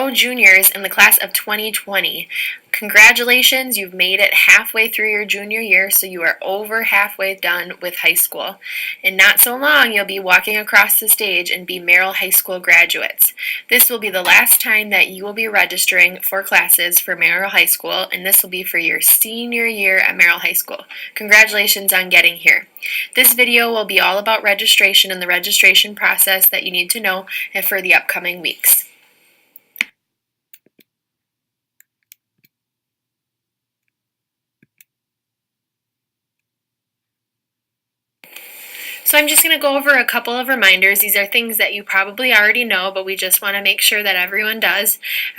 Merrill juniors in the class of 2020. Congratulations, you've made it halfway through your junior year, so you are over halfway done with high school. In not so long, you'll be walking across the stage and be Merrill High School graduates. This will be the last time that you will be registering for classes for Merrill High School, and this will be for your senior year at Merrill High School. Congratulations on getting here. This video will be all about registration and the registration process that you need to know for the upcoming weeks. So I'm just going to go over a couple of reminders. These are things that you probably already know, but we just want to make sure that everyone does.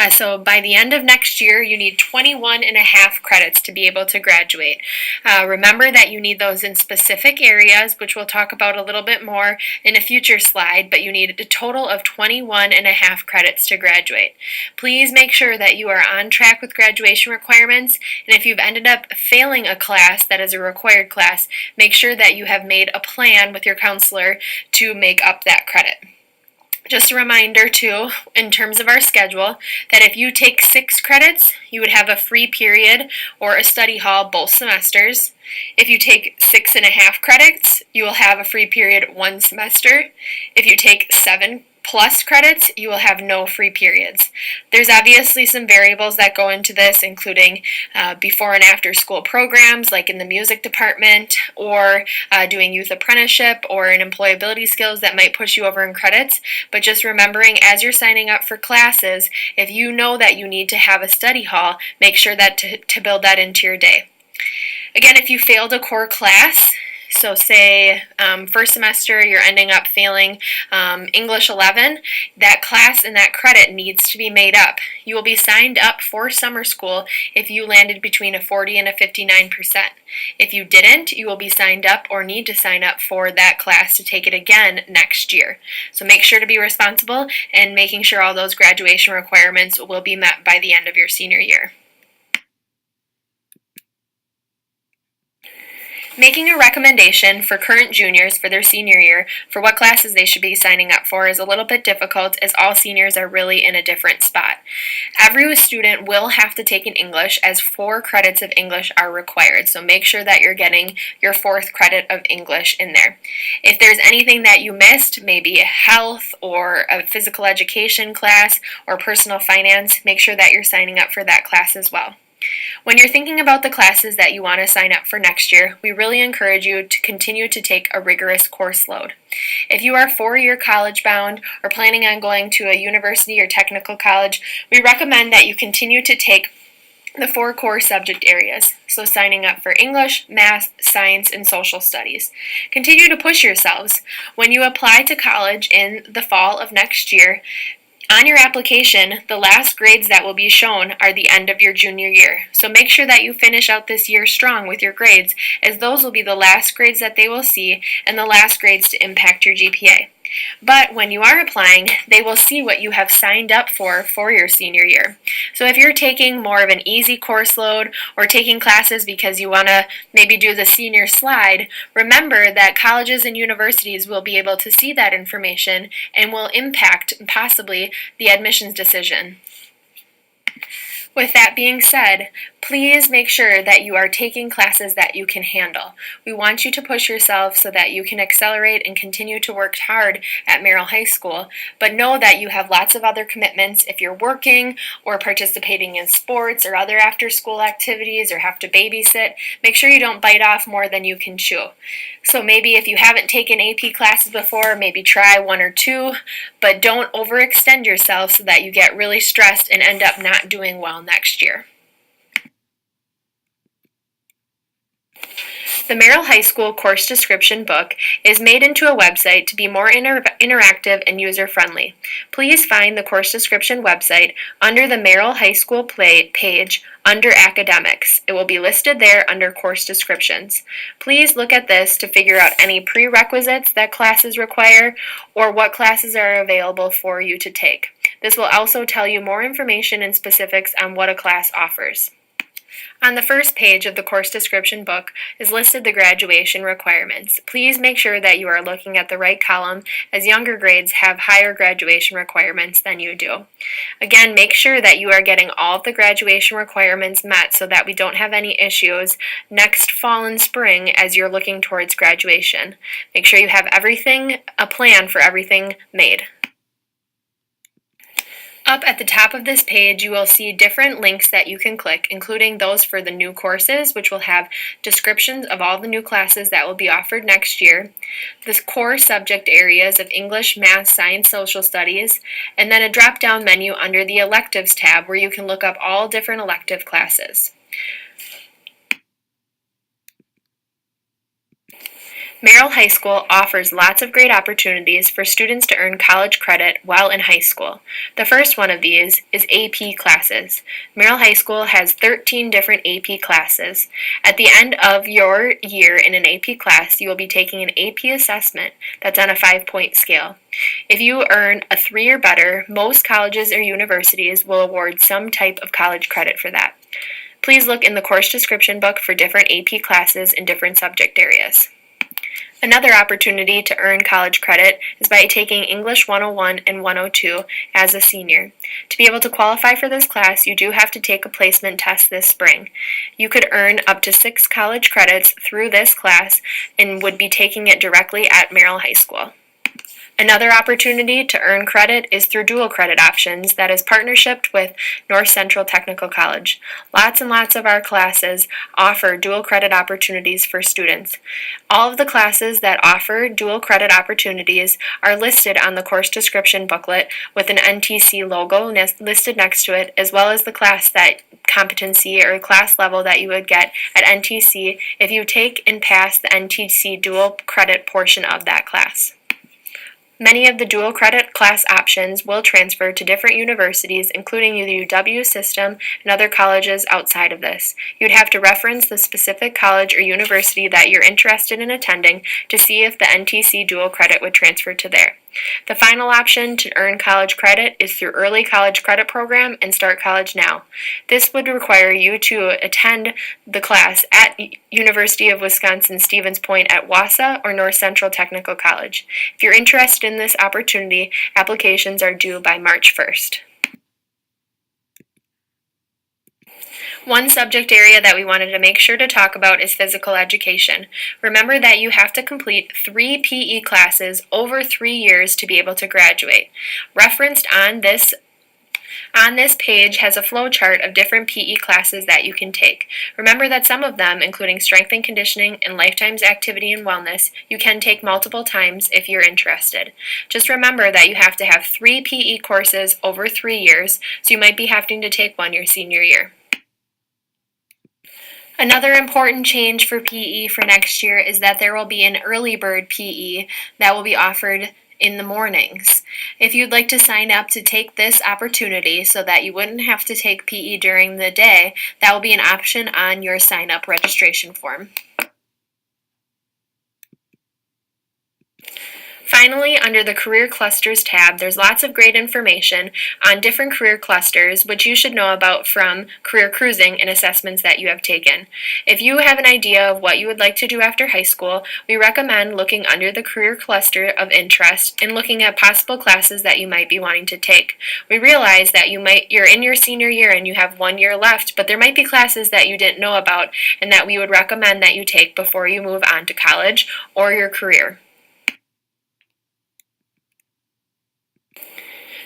So by the end of next year, you need 21 and a half credits to be able to graduate. Remember that you need those in specific areas, which we'll talk about a little bit more in a future slide, but you need a total of 21 and a half credits to graduate. Please make sure that you are on track with graduation requirements, and if you've ended up failing a class that is a required class, make sure that you have made a plan with your counselor to make up that credit. Just a reminder too, in terms of our schedule, that if you take 6 credits, you would have a free period or a study hall both semesters. If you take 6.5 credits, you will have a free period one semester. If you take 7+ credits, you will have no free periods. There's obviously some variables that go into this, including before and after school programs like in the music department, or doing youth apprenticeship or in employability skills that might push you over in credits. But just remembering as you're signing up for classes, if you know that you need to have a study hall, make sure that to build that into your day. Again, if you failed a core class, so say first semester you're ending up failing English 11, that class and that credit needs to be made up. You will be signed up for summer school if you landed between a 40 and a 59%. If you didn't, you will be signed up or need to sign up for that class to take it again next year. So make sure to be responsible and making sure all those graduation requirements will be met by the end of your senior year. Making a recommendation for current juniors for their senior year for what classes they should be signing up for is a little bit difficult, as all seniors are really in a different spot. Every student will have to take an English, as 4 credits of English are required, so make sure that you're getting your 4th credit of English in there. If there's anything that you missed, maybe a health or a physical education class or personal finance, make sure that you're signing up for that class as well. When you're thinking about the classes that you want to sign up for next year, we really encourage you to continue to take a rigorous course load. If you are 4-year college bound or planning on going to a university or technical college, we recommend that you continue to take the 4 core subject areas, so signing up for English, math, science, and social studies. Continue to push yourselves. When you apply to college in the fall of next year, on your application, the last grades that will be shown are the end of your junior year. So make sure that you finish out this year strong with your grades, as those will be the last grades that they will see and the last grades to impact your GPA. But when you are applying, they will see what you have signed up for your senior year. So if you're taking more of an easy course load or taking classes because you want to maybe do the senior slide, remember that colleges and universities will be able to see that information and will impact possibly the admissions decision. With that being said, please make sure that you are taking classes that you can handle. We want you to push yourself so that you can accelerate and continue to work hard at Merrill High School, but know that you have lots of other commitments if you're working or participating in sports or other after-school activities or have to babysit. Make sure you don't bite off more than you can chew. So maybe if you haven't taken AP classes before, maybe try 1 or 2, but don't overextend yourself so that you get really stressed and end up not doing well next year. The Merrill High School course description book is made into a website to be more interactive and user-friendly. Please find the course description website under the Merrill High School page under Academics. It will be listed there under course descriptions. Please look at this to figure out any prerequisites that classes require or what classes are available for you to take. This will also tell you more information and specifics on what a class offers. On the first page of the course description book is listed the graduation requirements. Please make sure that you are looking at the right column, as younger grades have higher graduation requirements than you do. Again, make sure that you are getting all of the graduation requirements met so that we don't have any issues next fall and spring as you're looking towards graduation. Make sure you have a plan for everything made. Up at the top of this page, you will see different links that you can click, including those for the new courses, which will have descriptions of all the new classes that will be offered next year, the core subject areas of English, Math, Science, Social Studies, and then a drop-down menu under the Electives tab where you can look up all different elective classes. Merrill High School offers lots of great opportunities for students to earn college credit while in high school. The first one of these is AP classes. Merrill High School has 13 different AP classes. At the end of your year in an AP class, you will be taking an AP assessment that's on a 5-point scale. If you earn a 3 or better, most colleges or universities will award some type of college credit for that. Please look in the course description book for different AP classes in different subject areas. Another opportunity to earn college credit is by taking English 101 and 102 as a senior. To be able to qualify for this class, you do have to take a placement test this spring. You could earn up to 6 college credits through this class and would be taking it directly at Merrill High School. Another opportunity to earn credit is through dual credit options that is partnershiped with North Central Technical College. Lots and lots of our classes offer dual credit opportunities for students. All of the classes that offer dual credit opportunities are listed on the course description booklet with an NTC logo listed next to it, as well as the class that competency or class level that you would get at NTC if you take and pass the NTC dual credit portion of that class. Many of the dual credit class options will transfer to different universities, including the UW system and other colleges outside of this. You'd have to reference the specific college or university that you're interested in attending to see if the NTC dual credit would transfer to there. The final option to earn college credit is through Early College Credit Program and Start College Now. This would require you to attend the class at University of Wisconsin-Stevens Point at Wausau or North Central Technical College. If you're interested in this opportunity, applications are due by March 1st. One subject area that we wanted to make sure to talk about is physical education. Remember that you have to complete 3 PE classes over 3 years to be able to graduate. Referenced on this page has a flow chart of different PE classes that you can take. Remember that some of them, including strength and conditioning and lifetimes activity and wellness, you can take multiple times if you're interested. Just remember that you have to have 3 PE courses over 3 years, so you might be having to take one your senior year. Another important change for PE for next year is that there will be an early bird PE that will be offered in the mornings. If you'd like to sign up to take this opportunity so that you wouldn't have to take PE during the day, that will be an option on your sign-up registration form. Finally, under the Career Clusters tab, there's lots of great information on different career clusters, which you should know about from career cruising and assessments that you have taken. If you have an idea of what you would like to do after high school, we recommend looking under the career cluster of interest and looking at possible classes that you might be wanting to take. We realize that you're in your senior year and you have 1 year left, but there might be classes that you didn't know about and that we would recommend that you take before you move on to college or your career.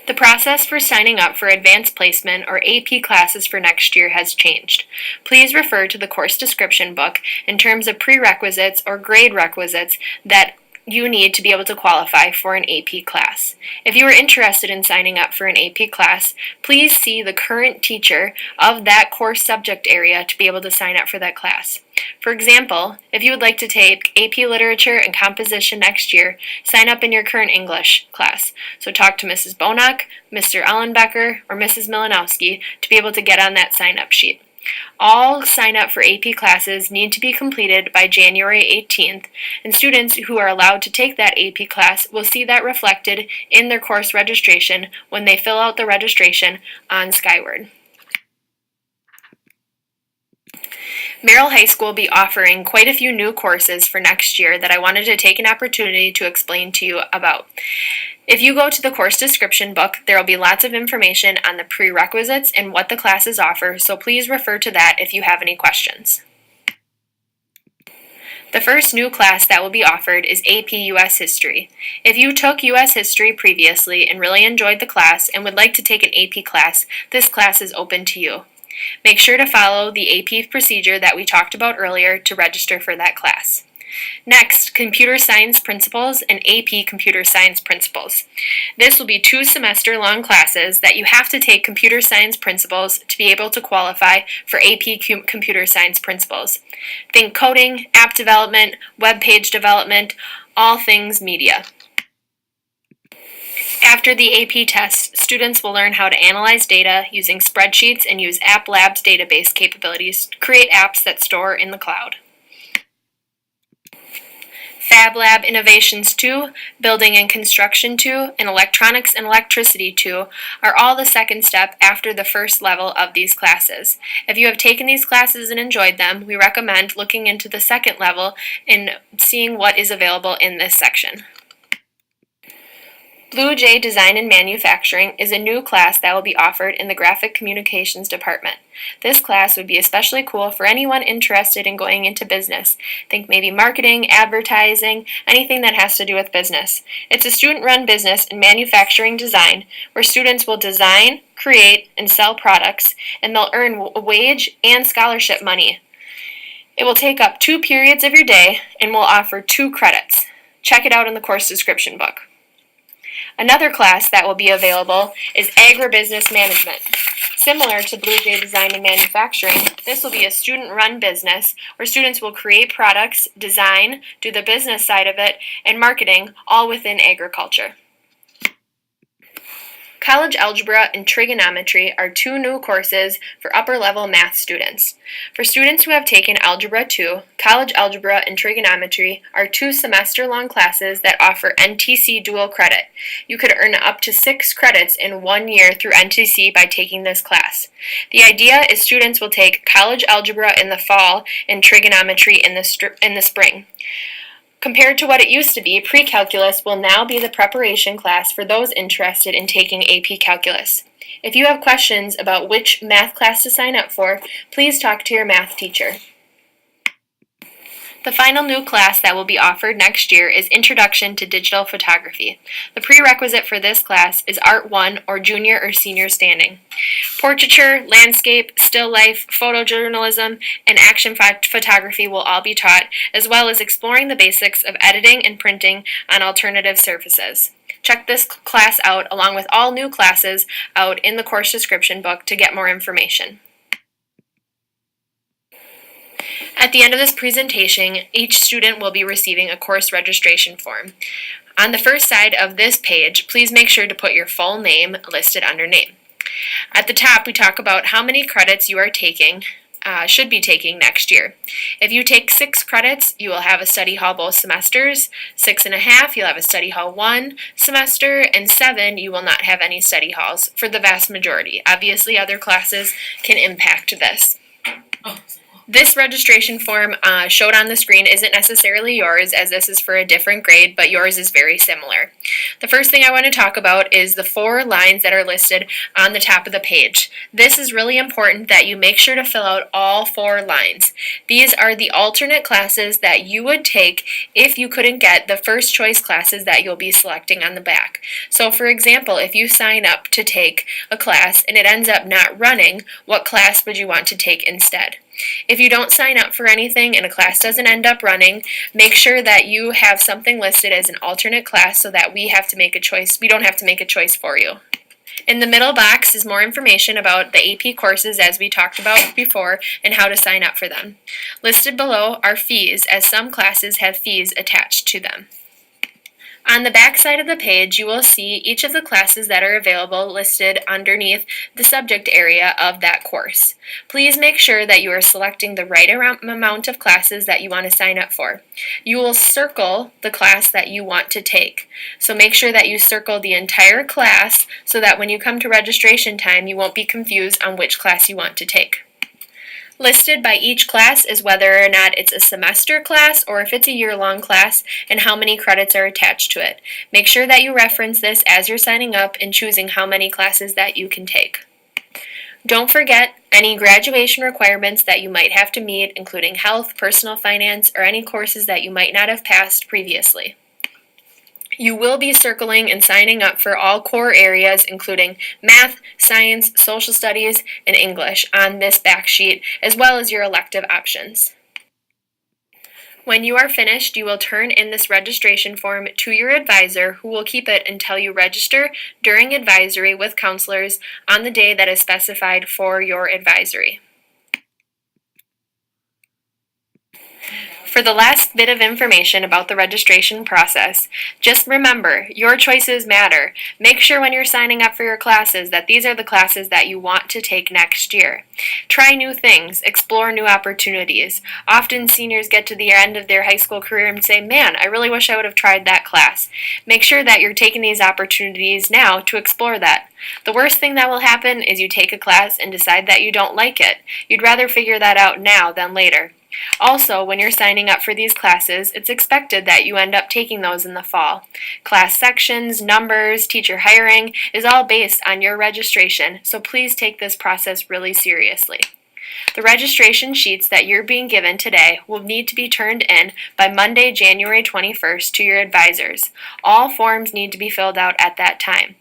The process for signing up for advanced placement or AP classes for next year has changed. Please refer to the course description book in terms of prerequisites or grade requisites that you need to be able to qualify for an AP class. If you are interested in signing up for an AP class, please see the current teacher of that course subject area to be able to sign up for that class. For example, if you would like to take AP Literature and Composition next year, sign up in your current English class. So talk to Mrs. Bonack, Mr. Ellenbecker, or Mrs. Milanowski to be able to get on that sign-up sheet. All sign-up for AP classes need to be completed by January 18th, and students who are allowed to take that AP class will see that reflected in their course registration when they fill out the registration on Skyward. Merrill High School will be offering quite a few new courses for next year that I wanted to take an opportunity to explain to you about. If you go to the course description book, there will be lots of information on the prerequisites and what the classes offer, so please refer to that if you have any questions. The first new class that will be offered is AP US History. If you took US History previously and really enjoyed the class and would like to take an AP class, this class is open to you. Make sure to follow the AP procedure that we talked about earlier to register for that class. Next, Computer Science Principles and AP Computer Science Principles. This will be 2 semester-long classes that you have to take Computer Science Principles to be able to qualify for AP Computer Science Principles. Think coding, app development, web page development, all things media. After the AP test, students will learn how to analyze data using spreadsheets and use App Lab's database capabilities to create apps that store in the cloud. Fab Lab Innovations 2, Building and Construction 2, and Electronics and Electricity 2 are all the second step after the first level of these classes. If you have taken these classes and enjoyed them, we recommend looking into the second level and seeing what is available in this section. Blue Jay Design and Manufacturing is a new class that will be offered in the Graphic Communications Department. This class would be especially cool for anyone interested in going into business. Think maybe marketing, advertising, anything that has to do with business. It's a student-run business in manufacturing design where students will design, create, and sell products, and they'll earn wage and scholarship money. It will take up 2 periods of your day and will offer 2 credits. Check it out in the course description book. Another class that will be available is Agribusiness Management. Similar to Blue Jay Design and Manufacturing, this will be a student-run business where students will create products, design, do the business side of it, and marketing, all within agriculture. College Algebra and Trigonometry are 2 new courses for upper-level math students. For students who have taken Algebra 2, College Algebra and Trigonometry are 2 semester-long classes that offer NTC dual credit. You could earn up to 6 credits in 1 year through NTC by taking this class. The idea is students will take College Algebra in the fall and Trigonometry in the spring. Compared to what it used to be, pre-calculus will now be the preparation class for those interested in taking AP Calculus. If you have questions about which math class to sign up for, please talk to your math teacher. The final new class that will be offered next year is Introduction to Digital Photography. The prerequisite for this class is Art 1 or Junior or Senior Standing. Portraiture, landscape, still life, photojournalism, and action photography will all be taught, as well as exploring the basics of editing and printing on alternative surfaces. Check this class out along with all new classes out in the course description book to get more information. At the end of this presentation, each student will be receiving a course registration form. On the first side of this page, please make sure to put your full name listed under name. At the top, we talk about how many credits you are taking, should be taking next year. If you take 6 credits, you will have a study hall both semesters. 6.5, you'll have a study hall 1 semester, and 7, you will not have any study halls for the vast majority. Obviously, other classes can impact this. This registration form showed on the screen isn't necessarily yours, as this is for a different grade, but yours is very similar. The first thing I want to talk about is the 4 lines that are listed on the top of the page. This is really important that you make sure to fill out all 4 lines. These are the alternate classes that you would take if you couldn't get the first choice classes that you'll be selecting on the back. So for example, if you sign up to take a class and it ends up not running, what class would you want to take instead? If you don't sign up for anything and a class doesn't end up running, make sure that you have something listed as an alternate class so that we don't have to make a choice for you. In the middle box is more information about the AP courses as we talked about before and how to sign up for them. Listed below are fees, as some classes have fees attached to them. On the back side of the page, you will see each of the classes that are available listed underneath the subject area of that course. Please make sure that you are selecting the right amount of classes that you want to sign up for. You will circle the class that you want to take. So make sure that you circle the entire class so that when you come to registration time, you won't be confused on which class you want to take. Listed by each class is whether or not it's a semester class or if it's a year-long class and how many credits are attached to it. Make sure that you reference this as you're signing up and choosing how many classes that you can take. Don't forget any graduation requirements that you might have to meet, including health, personal finance, or any courses that you might not have passed previously. You will be circling and signing up for all core areas, including math, science, social studies, and English on this back sheet, as well as your elective options. When you are finished, you will turn in this registration form to your advisor, who will keep it until you register during advisory with counselors on the day that is specified for your advisory. For the last bit of information about the registration process, just remember, your choices matter. Make sure when you're signing up for your classes that these are the classes that you want to take next year. Try new things, explore new opportunities. Often seniors get to the end of their high school career and say, man, I really wish I would have tried that class. Make sure that you're taking these opportunities now to explore that. The worst thing that will happen is you take a class and decide that you don't like it. You'd rather figure that out now than later. Also, when you're signing up for these classes, it's expected that you end up taking those in the fall. Class sections, numbers, teacher hiring is all based on your registration, so please take this process really seriously. The registration sheets that you're being given today will need to be turned in by Monday, January 21st to your advisors. All forms need to be filled out at that time.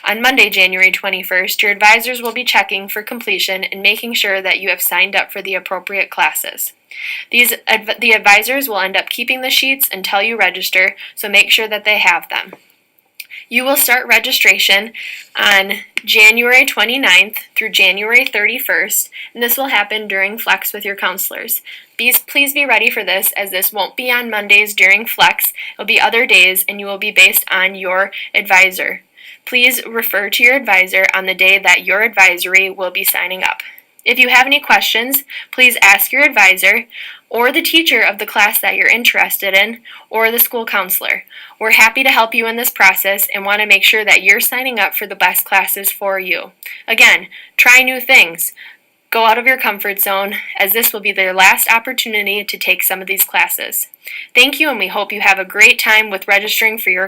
On Monday, January 21st, your advisors will be checking for completion and making sure that you have signed up for the appropriate classes. The advisors will end up keeping the sheets until you register, so make sure that they have them. You will start registration on January 29th through January 31st, and this will happen during Flex with your counselors. Please be ready for this, as this won't be on Mondays during Flex. It will be other days, and you will be based on your advisor. Please refer to your advisor on the day that your advisory will be signing up. If you have any questions, please ask your advisor or the teacher of the class that you're interested in, or the school counselor. We're happy to help you in this process and want to make sure that you're signing up for the best classes for you. Again, try new things. Go out of your comfort zone, as this will be their last opportunity to take some of these classes. Thank you, and we hope you have a great time with registering for your